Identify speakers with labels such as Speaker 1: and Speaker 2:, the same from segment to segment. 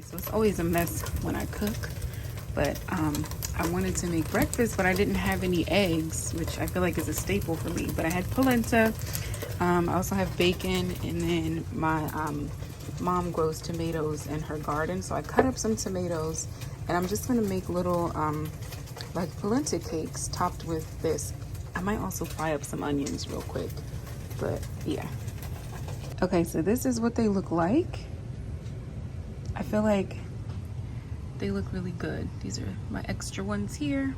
Speaker 1: So it's always a mess when I cook, but I wanted to make breakfast, but I didn't have any eggs, which I feel like is a staple for me. But I had polenta. I also have bacon, and then my mom grows tomatoes in her garden, so I cut up some tomatoes, and I'm just gonna make little like polenta cakes topped with this. I might also fry up some onions real quick, but yeah. Okay, so this is what they look like. I feel like they look really good. These are my extra ones here.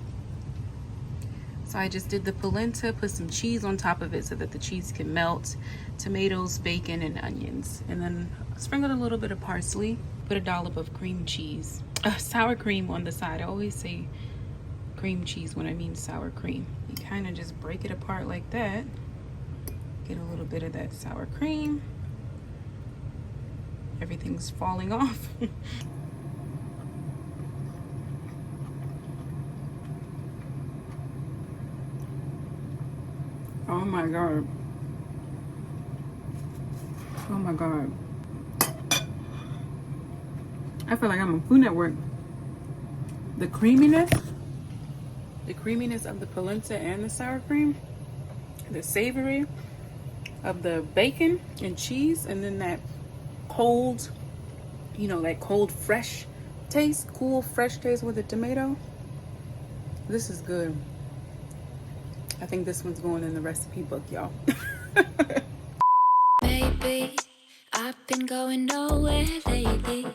Speaker 1: So I just did the polenta, put some cheese on top of it so that the cheese can melt, tomatoes, bacon, and onions. And then sprinkled a little bit of parsley, put a dollop of cream cheese, sour cream on the side. I always say cream cheese when I mean sour cream. You kind of just break it apart like that. Get a little bit of that sour cream. Everything's falling off. Oh my God. Oh my God. I feel like I'm on Food Network. The creaminess of the polenta and the sour cream, the savory of the bacon and cheese, and then that cold, you know, that cold fresh taste, cool fresh taste with the tomato. This is good. I think this one's going in the recipe book, y'all.
Speaker 2: Maybe I've been going nowhere lately.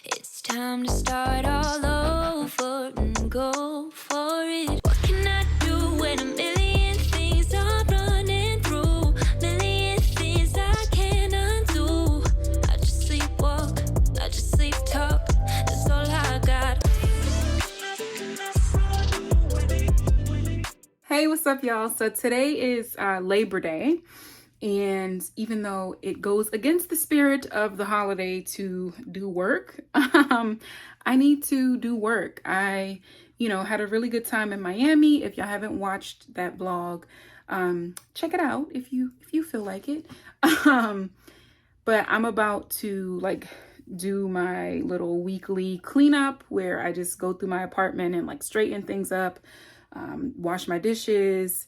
Speaker 2: It's time to start all over and go for it. What can I do when a million things are running through? Million things I can't undo. I just sleepwalk, I just sleep talk. That's all I got.
Speaker 1: Hey, what's up, y'all? So today is Labor Day. And even though it goes against the spirit of the holiday to do work, I need to do work. I, had a really good time in Miami. If y'all haven't watched that vlog, check it out if you feel like it. But I'm about to do my little weekly cleanup where I just go through my apartment and straighten things up, wash my dishes,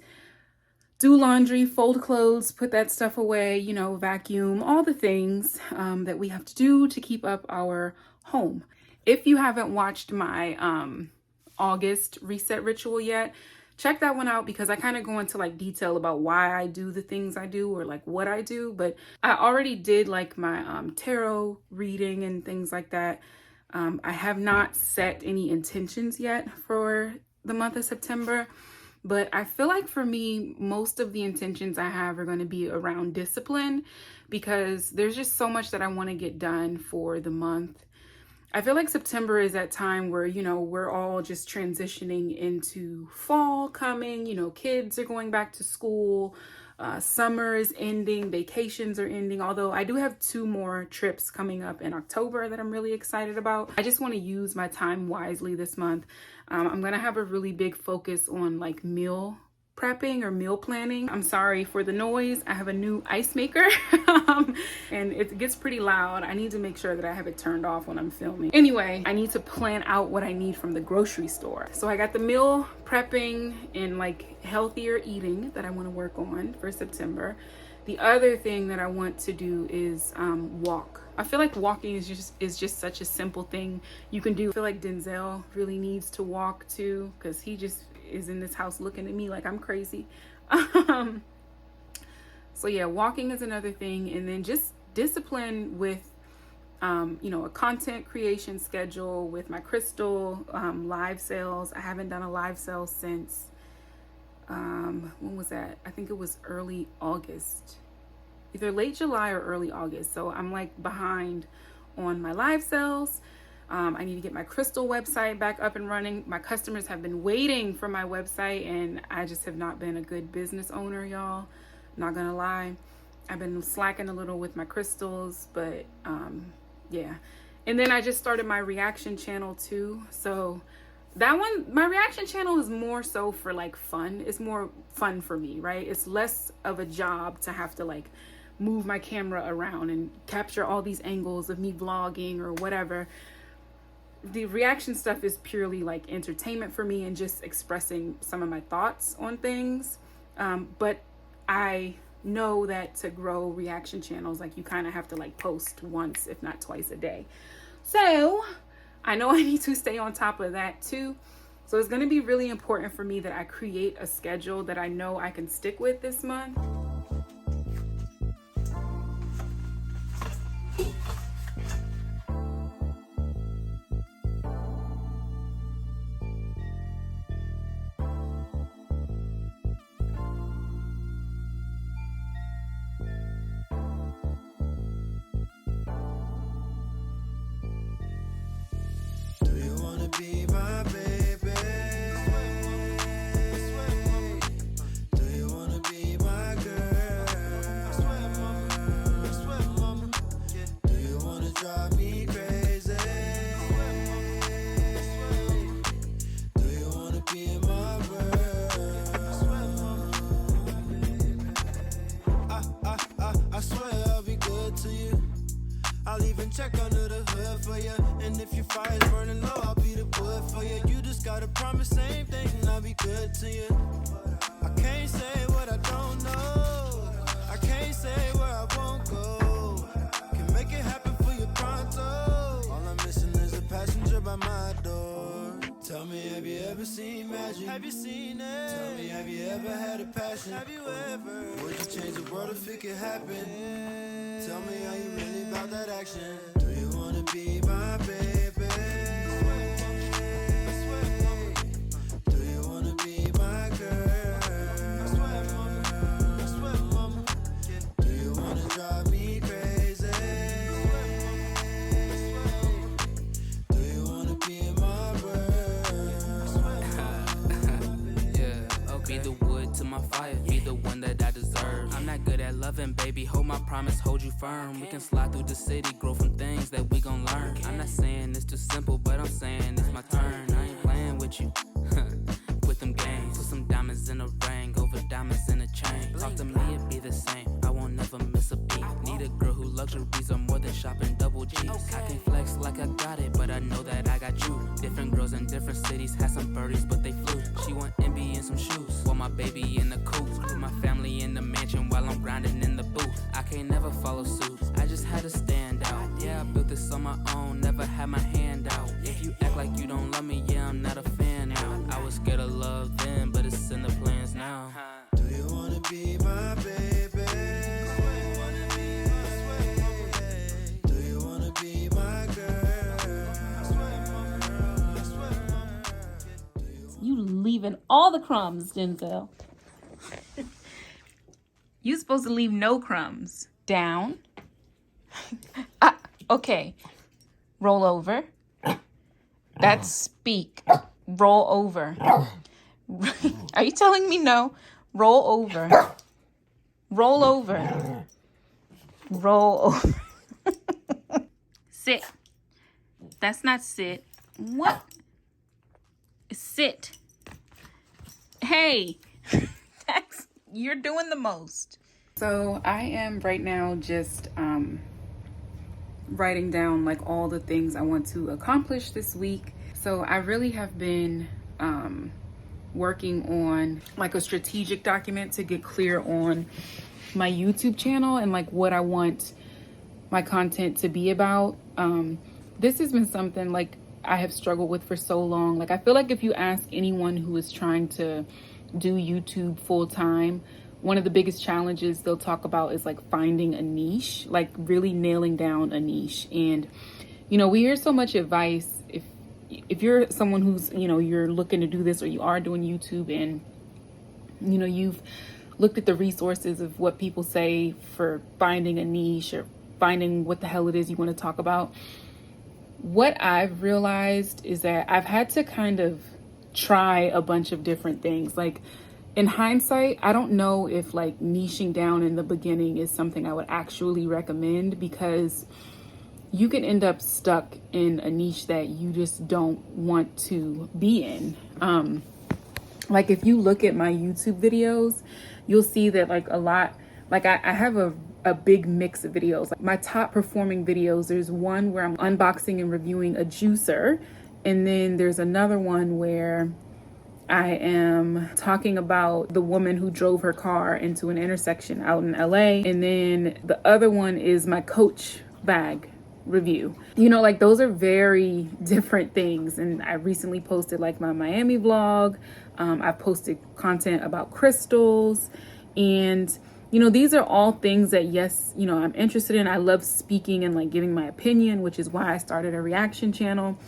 Speaker 1: do laundry, fold clothes, put that stuff away, vacuum, all the things that we have to do to keep up our home. If you haven't watched my August reset ritual yet, check that one out because I kind of go into detail about why I do the things I do or what I do. But I already did my tarot reading and things like that. I have not set any intentions yet for the month of September. But I feel like for me, most of the intentions I have are going to be around discipline because there's just so much that I want to get done for the month. I feel like September is that time where, we're all just transitioning into fall coming, kids are going back to school, summer is ending, vacations are ending, although I do have 2 more trips coming up in October that I'm really excited about. I just want to use my time wisely this month. I'm going to have a really big focus on meal prepping or meal planning. I'm sorry for the noise. I have a new ice maker and it gets pretty loud. I need to make sure that I have it turned off when I'm filming. Anyway, I need to plan out what I need from the grocery store. So I got the meal prepping and healthier eating that I want to work on for September. The other thing that I want to do is walk. I feel like walking is just such a simple thing you can do. I feel like Denzel really needs to walk too because he just is in this house looking at me like I'm crazy. So yeah, walking is another thing, and then just discipline with a content creation schedule with my crystal live sales. I haven't done a live sale since when was that? I think it was early August, either late July or early August. So I'm behind on my live sales. I need to get my crystal website back up and running. My customers have been waiting for my website and I just have not been a good business owner, y'all. Not gonna lie. I've been slacking a little with my crystals, but yeah. And then I just started my reaction channel too. So that one, my reaction channel is more so for fun. It's more fun for me, right? It's less of a job to have to move my camera around and capture all these angles of me vlogging or whatever. The reaction stuff is purely like entertainment for me and just expressing some of my thoughts on things. But I know that to grow reaction channels, like you kind of have to like post once, if not twice a day. So I know I need to stay on top of that too. So it's going to be really important for me that I create a schedule that I know I can stick with this month.
Speaker 3: Be my baby. Do you wanna be my girl? Do you wanna drive me crazy? Do you wanna be in my world? I swear I'll be good to you. I'll even check under the hood for you. And if your fire's burning low, I'll be the wood for you. You just gotta promise same thing and I'll be good to you. I can't say what I don't know. I can't say where I won't go. Can make it happen for you pronto. All I'm missing is a passenger by my door. Tell me, have you ever seen magic? Have you seen it? Tell me, have you ever had a passion? Have you ever? Would you change the world if it could happen? Tell me, are you really about that action? Do you wanna be my baby? Do you wanna be my girl? Do you wanna drive me crazy? Do you wanna be in my world?
Speaker 4: Yeah, be the wood to my fire, be the one that I deserve. I'm not good at loving, baby, hold my promise, hold you firm. We can slide through the city, grow from things that we gon' learn. I'm not saying it's too simple, but I'm saying it's my turn. I ain't playing with you, with them games. Put some diamonds in a ring, over diamonds in a chain. Talk to me, it be the same, I won't never miss a beat. Need a girl who luxuries are more than shopping double G's. I can flex like I got it, but I know that I got you. Different girls in different cities, had some birdies, but they flew. She want envy and some shoes, want my baby in the coop. Put my family in the mansion while I'm grinding in the booth. I can't never follow suit, I just had to stand out. Yeah, I built this on my own, never had my hand out. If you act like you don't love me, yeah, I'm not a fan now. I was scared of love then, but it's in the plans now.
Speaker 3: Do you wanna be my baby? Do you wanna be my girl?
Speaker 1: You leaving all the crumbs, Denzel. You supposed to leave no crumbs. Down. Okay. Roll over. That's speak. Roll over. Are you telling me no? Roll over. Roll over. Roll over. Sit. That's not sit. What? Sit. Hey. You're doing the most. So I am right now just writing down like all the things I want to accomplish this week. So I really have been working on like a strategic document to get clear on my YouTube channel and like what I want my content to be about. This has been something like I have struggled with for so long. Like I feel like if you ask anyone who is trying to do YouTube full time, one of the biggest challenges they'll talk about is like finding a niche, like really nailing down a niche. And you know, we hear so much advice. If you're someone who's, you know, you're looking to do this or you are doing YouTube and you know, you've looked at the resources of what people say for finding a niche or finding what the hell it is you want to talk about, what I've realized is that I've had to kind of try a bunch of different things. Like in hindsight, I don't know if like niching down in the beginning is something I would actually recommend, because you can end up stuck in a niche that you just don't want to be in. Like if you look at my YouTube videos, you'll see that like a lot, like I have a a big mix of videos. Like my top performing videos, there's one where I'm unboxing and reviewing a juicer, and then there's another one where I am talking about the woman who drove her car into an intersection out in LA. And then the other one is my Coach bag review. You know, like those are very different things. And I recently posted like my Miami vlog. I've posted content about crystals. And, you know, these are all things that, yes, you know, I'm interested in. I love speaking and like giving my opinion, which is why I started a reaction channel.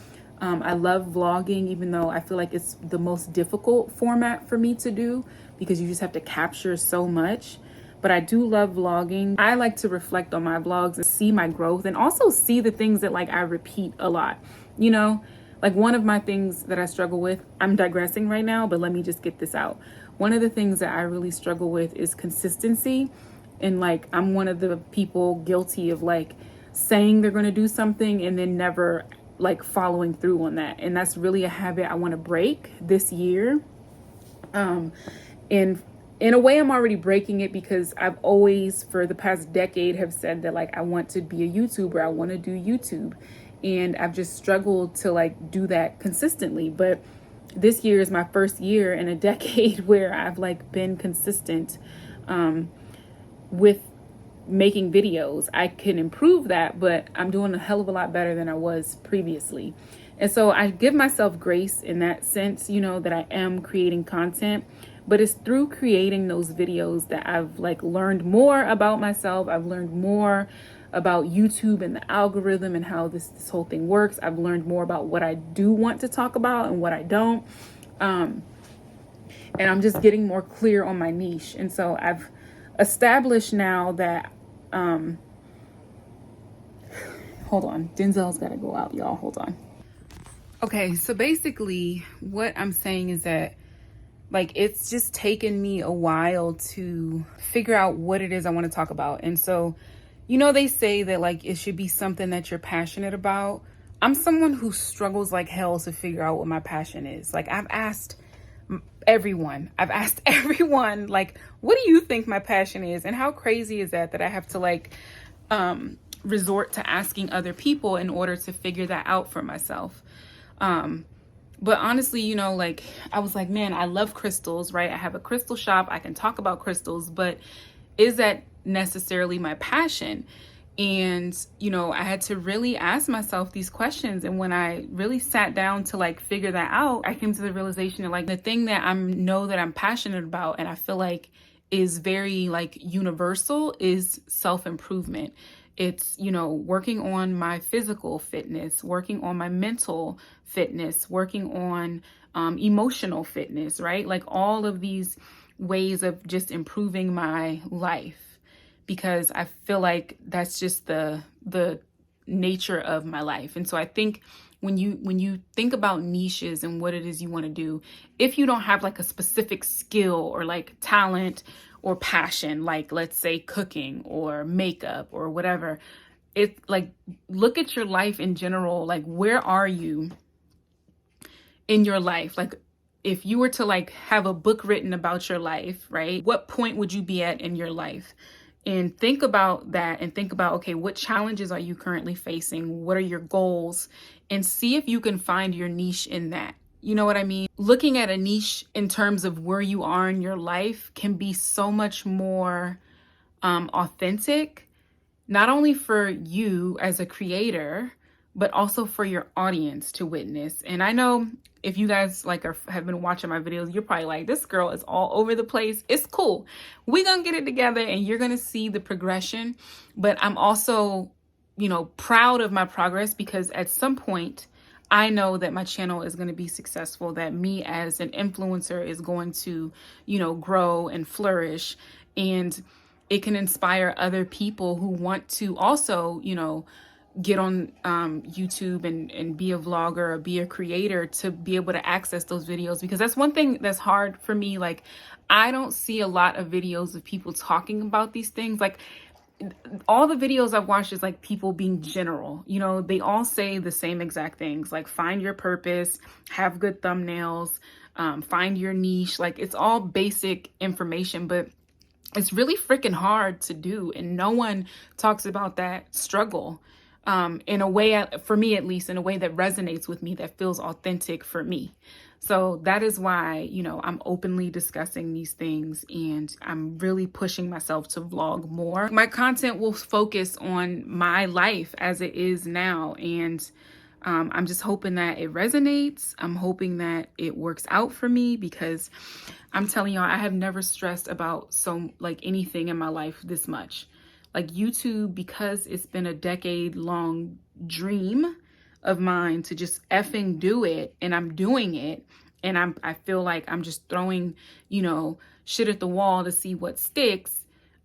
Speaker 1: I love vlogging, even though I feel like it's the most difficult format for me to do because you just have to capture so much. But I do love vlogging. I like to reflect on my vlogs and see my growth and also see the things that like I repeat a lot. You know, like one of my things that I struggle with, I'm digressing right now, but let me just get this out. One of the things that I really struggle with is consistency. And like, I'm one of the people guilty of like saying they're going to do something and then never like following through on that. And that's really a habit I want to break this year. And in a way, I'm already breaking it because I've always, for the past decade, have said that like I want to be a YouTuber. I want to do YouTube. And I've just struggled to like do that consistently. But this year is my first year in a decade where I've like been consistent with making videos. I can improve that, but I'm doing a hell of a lot better than I was previously. And so I give myself grace in that sense, you know, that I am creating content, but it's through creating those videos that I've like learned more about myself. I've learned more about YouTube and the algorithm and how this whole thing works. I've learned more about what I do want to talk about and what I don't. And I'm just getting more clear on my niche. And so I've established now that hold on, Denzel's got to go out, y'all. Hold on. Okay, so basically what I'm saying is that like it's just taken me a while to figure out what it is I want to talk about. And so, you know, they say that like it should be something that you're passionate about. I'm someone who struggles like hell to figure out what my passion is. Like I've asked everyone, like, what do you think my passion is? And how crazy is that I have to like resort to asking other people in order to figure that out for myself. But honestly, you know, like I was like, man, I love crystals, right? I have a crystal shop. I can talk about crystals, but is that necessarily my passion? And, you know, I had to really ask myself these questions. And when I really sat down to like figure that out, I came to the realization that like the thing that that I'm passionate about and I feel like is very like universal is self-improvement. It's, you know, working on my physical fitness, working on my mental fitness, working on emotional fitness, right? Like all of these ways of just improving my life. Because I feel like that's just the nature of my life. And so I think when you think about niches and what it is you want to do, if you don't have like a specific skill or like talent or passion, like let's say cooking or makeup or whatever, it's like look at your life in general. Like where are you in your life? Like if you were to like have a book written about your life, right? What point would you be at in your life? And think about that and think about, okay, what challenges are you currently facing? What are your goals? And see if you can find your niche in that. You know what I mean? Looking at a niche in terms of where you are in your life can be so much more authentic, not only for you as a creator, but also for your audience to witness. And I know if you guys like have been watching my videos, you're probably like, this girl is all over the place. It's cool. We're going to get it together and you're going to see the progression. But I'm also, you know, proud of my progress because at some point I know that my channel is going to be successful, that me as an influencer is going to, you know, grow and flourish, and it can inspire other people who want to also, you know, get on YouTube and be a vlogger or be a creator to be able to access those videos. Because that's one thing that's hard for me. Like, I don't see a lot of videos of people talking about these things. Like, all the videos I've watched is like people being general, you know, they all say the same exact things, like find your purpose, have good thumbnails, find your niche. Like it's all basic information, but it's really freaking hard to do, and no one talks about that struggle in a way, for me at least, in a way that resonates with me, that feels authentic for me. So that is why, you know, I'm openly discussing these things, and I'm really pushing myself to vlog more. My content will focus on my life as it is now, and I'm just hoping that it resonates. I'm hoping that it works out for me, because I'm telling y'all, I have never stressed about anything in my life this much. Like YouTube, because it's been a decade-long dream of mine to just effing do it, and I'm doing it, and I feel like I'm just throwing, you know, shit at the wall to see what sticks.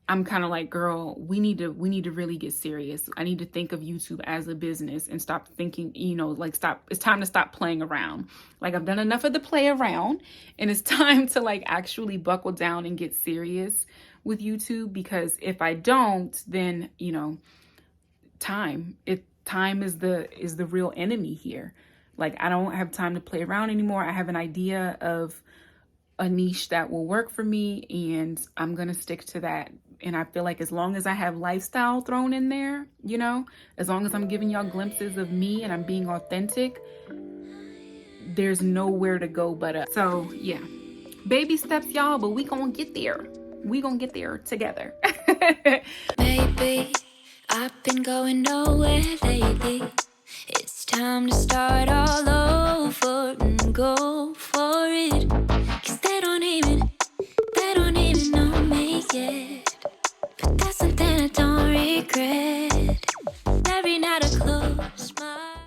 Speaker 1: I'm kind of like, girl, we need to really get serious. I need to think of YouTube as a business and stop thinking, you know, like it's time to stop playing around. Like, I've done enough of the play around, and it's time to like actually buckle down and get serious with YouTube, because if I don't, then, you know, time is the real enemy here. Like, I don't have time to play around anymore. I have an idea of a niche that will work for me, and I'm gonna stick to that. And I feel like as long as I have lifestyle thrown in there, you know, as long as I'm giving y'all glimpses of me and I'm being authentic, there's nowhere to go but up. So yeah, baby steps, y'all, but we gonna get there. We gonna get there together.
Speaker 2: Maybe I've been going nowhere lately. It's time to start all over and go